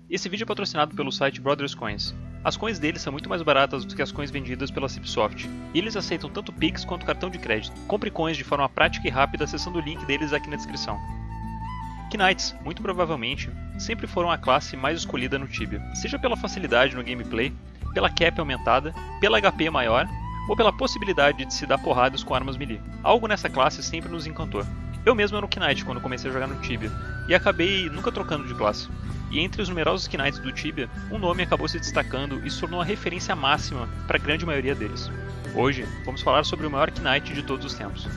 Esse vídeo é patrocinado pelo site Brothers Coins. As coins deles são muito mais baratas do que as coins vendidas pela Cipsoft, e eles aceitam tanto Pix quanto cartão de crédito. Compre coins de forma prática e rápida acessando o link deles aqui na descrição. Knights, muito provavelmente, sempre foram a classe mais escolhida no Tibia, seja pela facilidade no gameplay, pela cap aumentada, pela HP maior, ou pela possibilidade de se dar porradas com armas melee. Algo nessa classe sempre nos encantou. Eu mesmo era um Knight quando comecei a jogar no Tibia, e acabei nunca trocando de classe. E entre os numerosos Knights do Tibia, um nome acabou se destacando e se tornou a referência máxima para a grande maioria deles. Hoje, vamos falar sobre o maior Knight de todos os tempos.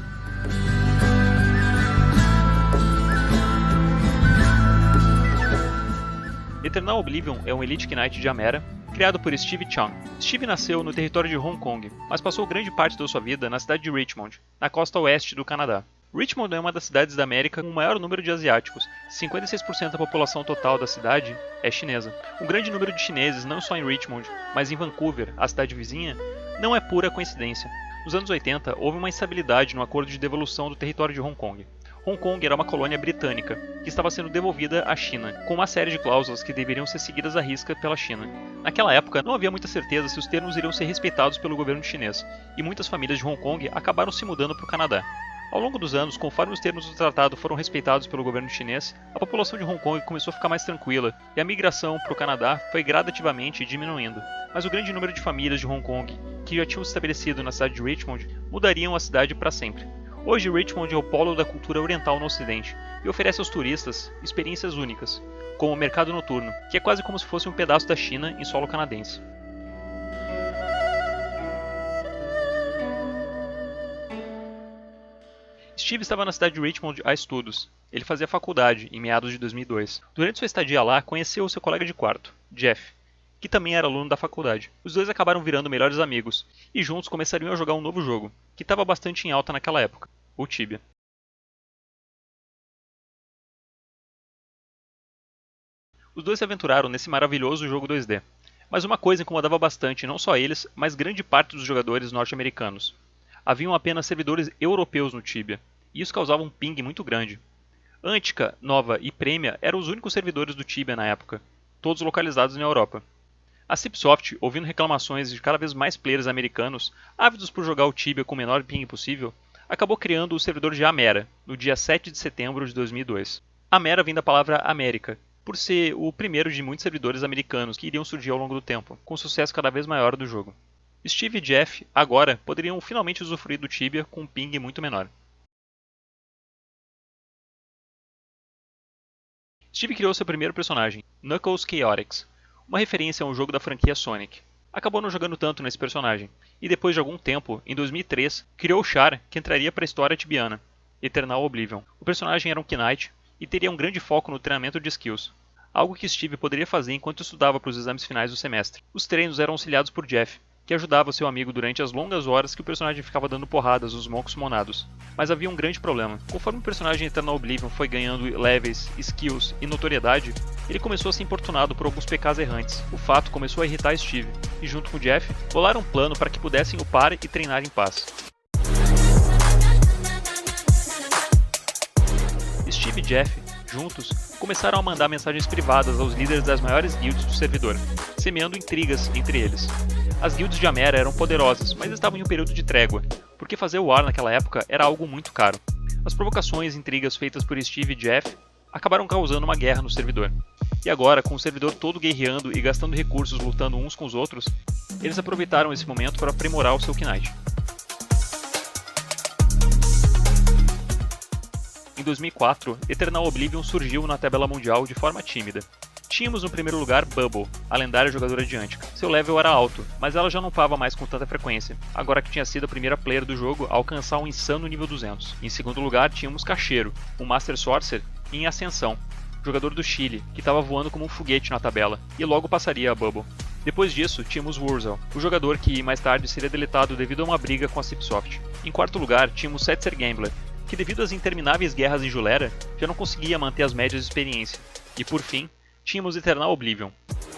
Eternal Oblivion é um Elite Knight de Amera, criado por Steve Chung. Steve nasceu no território de Hong Kong, mas passou grande parte da sua vida na cidade de Richmond, na costa oeste do Canadá. Richmond é uma das cidades da América com o maior número de asiáticos. 56% da população total da cidade é chinesa. Um grande número de chineses não só em Richmond, mas em Vancouver, a cidade vizinha, não é pura coincidência. Nos anos 80, houve uma instabilidade no acordo de devolução do território de Hong Kong. Hong Kong era uma colônia britânica, que estava sendo devolvida à China, com uma série de cláusulas que deveriam ser seguidas à risca pela China. Naquela época, não havia muita certeza se os termos iriam ser respeitados pelo governo chinês, e muitas famílias de Hong Kong acabaram se mudando para o Canadá. Ao longo dos anos, conforme os termos do tratado foram respeitados pelo governo chinês, a população de Hong Kong começou a ficar mais tranquila, e a migração para o Canadá foi gradativamente diminuindo. Mas o grande número de famílias de Hong Kong, que já tinham se estabelecido na cidade de Richmond, mudariam a cidade para sempre. Hoje, Richmond é o polo da cultura oriental no ocidente, e oferece aos turistas experiências únicas, como o mercado noturno, que é quase como se fosse um pedaço da China em solo canadense. Steve estava na cidade de Richmond a estudos. Ele fazia faculdade, em meados de 2002. Durante sua estadia lá, conheceu seu colega de quarto, Jeff, que também era aluno da faculdade. Os dois acabaram virando melhores amigos, e juntos começariam a jogar um novo jogo, que estava bastante em alta naquela época, o Tibia. Os dois se aventuraram nesse maravilhoso jogo 2D. Mas uma coisa incomodava bastante não só eles, mas grande parte dos jogadores norte-americanos. Haviam apenas servidores europeus no Tibia, e isso causava um ping muito grande. Antica, Nova e Premia eram os únicos servidores do Tibia na época, todos localizados na Europa. A Cipsoft, ouvindo reclamações de cada vez mais players americanos, ávidos por jogar o Tibia com o menor ping possível, acabou criando o servidor de Amera, no dia 7 de setembro de 2002. Amera vem da palavra América, por ser o primeiro de muitos servidores americanos que iriam surgir ao longo do tempo, com sucesso cada vez maior do jogo. Steve e Jeff, agora, poderiam finalmente usufruir do Tibia com um ping muito menor. Steve criou seu primeiro personagem, Knuckles Chaotix, uma referência a um jogo da franquia Sonic. Acabou não jogando tanto nesse personagem, e depois de algum tempo, em 2003, criou Char, que entraria para a história tibiana, Eternal Oblivion. O personagem era um Knight e teria um grande foco no treinamento de skills, algo que Steve poderia fazer enquanto estudava para os exames finais do semestre. Os treinos eram auxiliados por Jeff, que ajudava seu amigo durante as longas horas que o personagem ficava dando porradas nos monks monados. Mas havia um grande problema. Conforme o personagem Eternal Oblivion foi ganhando levels, skills e notoriedade, ele começou a ser importunado por alguns PKs errantes. O fato começou a irritar Steve, e junto com Jeff, bolaram um plano para que pudessem upar e treinar em paz. Steve e Jeff, juntos, começaram a mandar mensagens privadas aos líderes das maiores guilds do servidor, semeando intrigas entre eles. As guilds de Amera eram poderosas, mas estavam em um período de trégua, porque fazer war naquela época era algo muito caro. As provocações e intrigas feitas por Steve e Jeff acabaram causando uma guerra no servidor. E agora, com o servidor todo guerreando e gastando recursos lutando uns com os outros, eles aproveitaram esse momento para aprimorar o seu Knight. Em 2004, Eternal Oblivion surgiu na tabela mundial de forma tímida. Tínhamos no primeiro lugar Bubble, a lendária jogadora de Antica. Seu level era alto, mas ela já não upava mais com tanta frequência, agora que tinha sido a primeira player do jogo a alcançar um insano nível 200. Em segundo lugar tínhamos Cacheiro, um Master Sorcerer em ascensão, jogador do Chile, que estava voando como um foguete na tabela, e logo passaria a Bubble. Depois disso, tínhamos Wurzel, o jogador que mais tarde seria deletado devido a uma briga com a Cipsoft. Em quarto lugar, tínhamos Setzer Gambler, que devido às intermináveis guerras em Julera, já não conseguia manter as médias de experiência. E por fim, tínhamos Eternal Oblivion.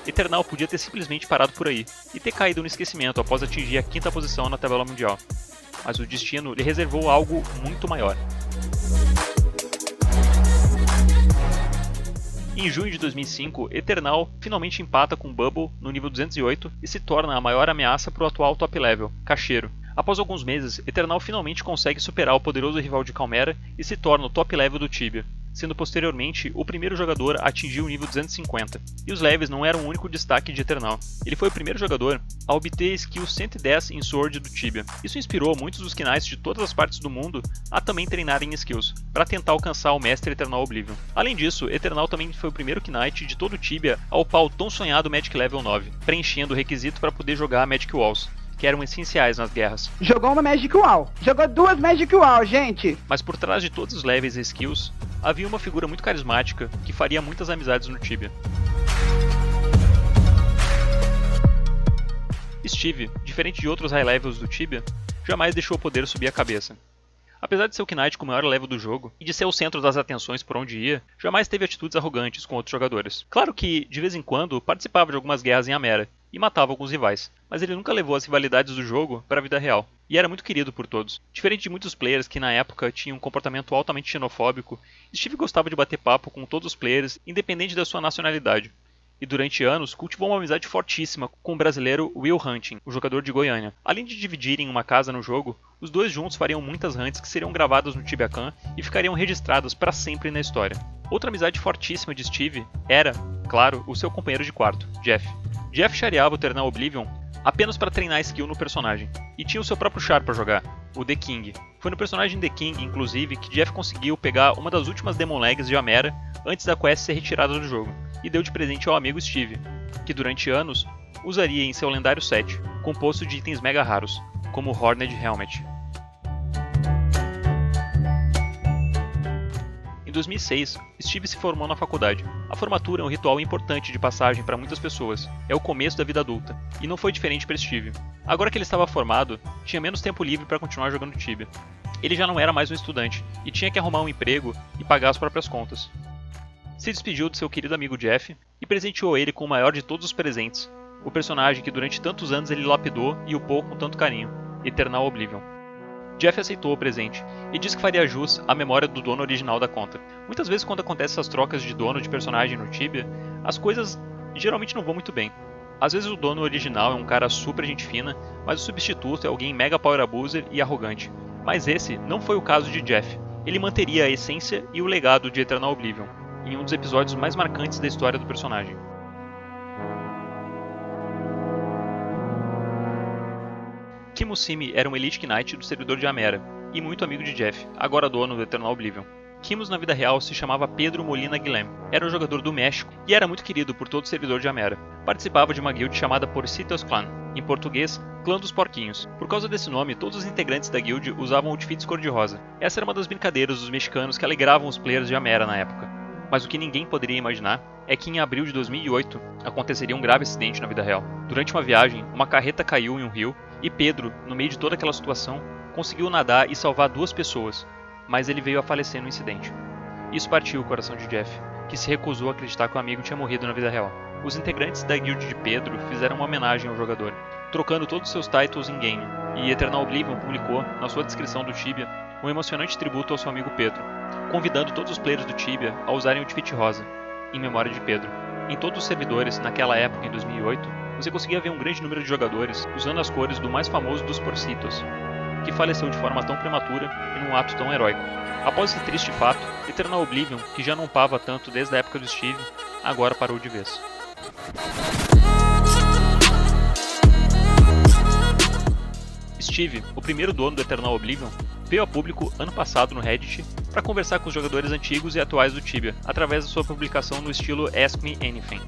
Eternal podia ter simplesmente parado por aí, e ter caído no esquecimento após atingir a 5ª posição na tabela mundial. Mas o destino lhe reservou algo muito maior. Em junho de 2005, Eternal finalmente empata com Bubble no nível 208 e se torna a maior ameaça para o atual top level, Cacheiro. Após alguns meses, Eternal finalmente consegue superar o poderoso rival de Calmera e se torna o top level do Tibia, sendo posteriormente o primeiro jogador a atingir o nível 250. E os levels não eram o único destaque de Eternal. Ele foi o primeiro jogador a obter skill 110 em Sword do Tibia. Isso inspirou muitos dos Knights de todas as partes do mundo a também treinarem skills, para tentar alcançar o Mestre Eternal Oblivion. Além disso, Eternal também foi o primeiro Knight de todo o Tibia a upar o tão sonhado Magic Level 9, preenchendo o requisito para poder jogar Magic Walls, que eram essenciais nas guerras. Jogou uma Magic Wall. Jogou 2 Magic Wall, gente. Mas por trás de todos os levels e skills, havia uma figura muito carismática que faria muitas amizades no Tibia. Steve, diferente de outros high levels do Tibia, jamais deixou o poder subir a cabeça. Apesar de ser o Knight com o maior level do jogo e de ser o centro das atenções por onde ia, jamais teve atitudes arrogantes com outros jogadores. Claro que, de vez em quando, participava de algumas guerras em Amera e matava alguns rivais, mas ele nunca levou as rivalidades do jogo para a vida real, e era muito querido por todos. Diferente de muitos players que na época tinham um comportamento altamente xenofóbico, Steve gostava de bater papo com todos os players, independente da sua nacionalidade. E durante anos cultivou uma amizade fortíssima com o brasileiro Will Hunting, o jogador de Goiânia. Além de dividirem uma casa no jogo, os dois juntos fariam muitas hunts que seriam gravadas no Tibia Khan e ficariam registradas para sempre na história. Outra amizade fortíssima de Steve era, claro, o seu companheiro de quarto, Jeff. Jeff chareava o Eternal Oblivion apenas para treinar skill no personagem, e tinha o seu próprio char para jogar, o The King. Foi no personagem The King, inclusive, que Jeff conseguiu pegar uma das últimas Demon Legs de Amera antes da quest ser retirada do jogo, e deu de presente ao amigo Steve, que durante anos usaria em seu lendário set, composto de itens mega raros, como o Horned Helmet. Em 2006, Steve se formou na faculdade. A formatura é um ritual importante de passagem para muitas pessoas, é o começo da vida adulta, e não foi diferente para Steve. Agora que ele estava formado, tinha menos tempo livre para continuar jogando Tibia. Ele já não era mais um estudante, e tinha que arrumar um emprego e pagar as próprias contas. Se despediu de seu querido amigo Jeff e presenteou ele com o maior de todos os presentes, o personagem que durante tantos anos ele lapidou e upou com tanto carinho, Eternal Oblivion. Jeff aceitou o presente e disse que faria jus à memória do dono original da conta. Muitas vezes quando acontecem essas trocas de dono de personagem no Tibia, as coisas geralmente não vão muito bem. Às vezes o dono original é um cara super gente fina, mas o substituto é alguém mega power abuser e arrogante. Mas esse não foi o caso de Jeff. Ele manteria a essência e o legado de Eternal Oblivion, em um dos episódios mais marcantes da história do personagem. Kim Simi era um Elite Knight do servidor de Amera, e muito amigo de Jeff, agora dono do Eternal Oblivion. Kimus na vida real se chamava Pedro Molina Guilhem, era um jogador do México e era muito querido por todo o servidor de Amera. Participava de uma guild chamada Porcitos Clan, em português, Clã dos Porquinhos. Por causa desse nome, todos os integrantes da guild usavam outfits cor-de-rosa. Essa era uma das brincadeiras dos mexicanos que alegravam os players de Amera na época. Mas o que ninguém poderia imaginar é que em abril de 2008 aconteceria um grave acidente na vida real. Durante uma viagem, uma carreta caiu em um rio e Pedro, no meio de toda aquela situação, conseguiu nadar e salvar 2 pessoas, mas ele veio a falecer no incidente. Isso partiu o coração de Jeff, que se recusou a acreditar que o amigo tinha morrido na vida real. Os integrantes da guild de Pedro fizeram uma homenagem ao jogador, trocando todos seus titles em game, e Eternal Oblivion publicou, na sua descrição do Tibia, um emocionante tributo ao seu amigo Pedro, convidando todos os players do Tibia a usarem o outfit rosa, em memória de Pedro. Em todos os servidores, naquela época, em 2008, você conseguia ver um grande número de jogadores usando as cores do mais famoso dos Porcitos, que faleceu de forma tão prematura e num ato tão heróico. Após esse triste fato, Eternal Oblivion, que já não upava tanto desde a época do Steve, agora parou de vez. Steve, o primeiro dono do Eternal Oblivion, veio a público ano passado no Reddit para conversar com os jogadores antigos e atuais do Tibia, através da sua publicação no estilo Ask Me Anything.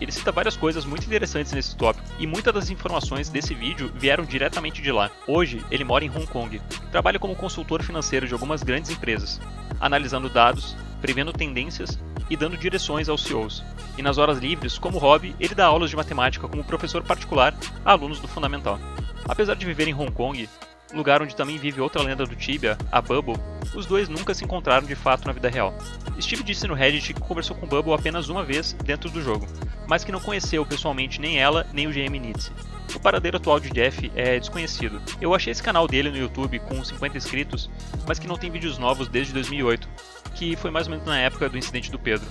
Ele cita várias coisas muito interessantes nesse tópico, e muitas das informações desse vídeo vieram diretamente de lá. Hoje, ele mora em Hong Kong, trabalha como consultor financeiro de algumas grandes empresas, analisando dados, prevendo tendências e dando direções aos CEOs. E nas horas livres, como hobby, ele dá aulas de matemática como professor particular a alunos do Fundamental. Apesar de viver em Hong Kong, lugar onde também vive outra lenda do Tibia, a Bubble, os dois nunca se encontraram de fato na vida real. Steve disse no Reddit que conversou com Bubble apenas uma vez dentro do jogo, mas que não conheceu pessoalmente nem ela nem o GM Nitze. O paradeiro atual de Jeff é desconhecido. Eu achei esse canal dele no YouTube com 50 inscritos, mas que não tem vídeos novos desde 2008, que foi mais ou menos na época do incidente do Pedro.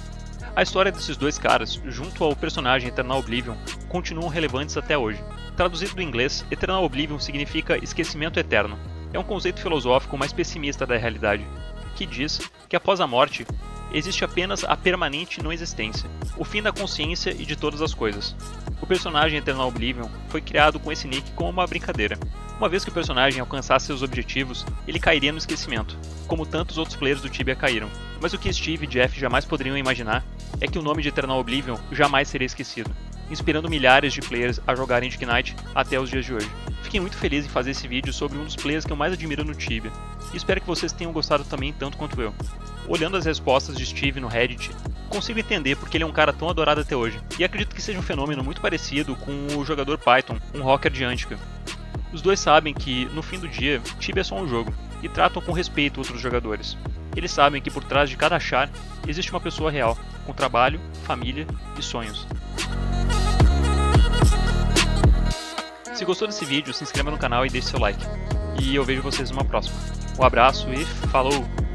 A história desses dois caras, junto ao personagem Eternal Oblivion, continuam relevantes até hoje. Traduzido do inglês, Eternal Oblivion significa esquecimento eterno. É um conceito filosófico mais pessimista da realidade, que diz que após a morte, existe apenas a permanente não existência, o fim da consciência e de todas as coisas. O personagem Eternal Oblivion foi criado com esse nick como uma brincadeira. Uma vez que o personagem alcançasse seus objetivos, ele cairia no esquecimento, como tantos outros players do Tibia caíram. Mas o que Steve e Jeff jamais poderiam imaginar é que o nome de Eternal Oblivion jamais seria esquecido, inspirando milhares de players a jogarem Dick Knight até os dias de hoje. Fiquei muito feliz em fazer esse vídeo sobre um dos players que eu mais admiro no Tibia, e espero que vocês tenham gostado também tanto quanto eu. Olhando as respostas de Steve no Reddit, consigo entender porque ele é um cara tão adorado até hoje, e acredito que seja um fenômeno muito parecido com o jogador Python, um rocker de Antica. Os dois sabem que, no fim do dia, Tibia é só um jogo, e tratam com respeito outros jogadores. Eles sabem que por trás de cada char existe uma pessoa real, com trabalho, família e sonhos. Se gostou desse vídeo, se inscreva no canal e deixe seu like. E eu vejo vocês numa próxima. Um abraço e falou!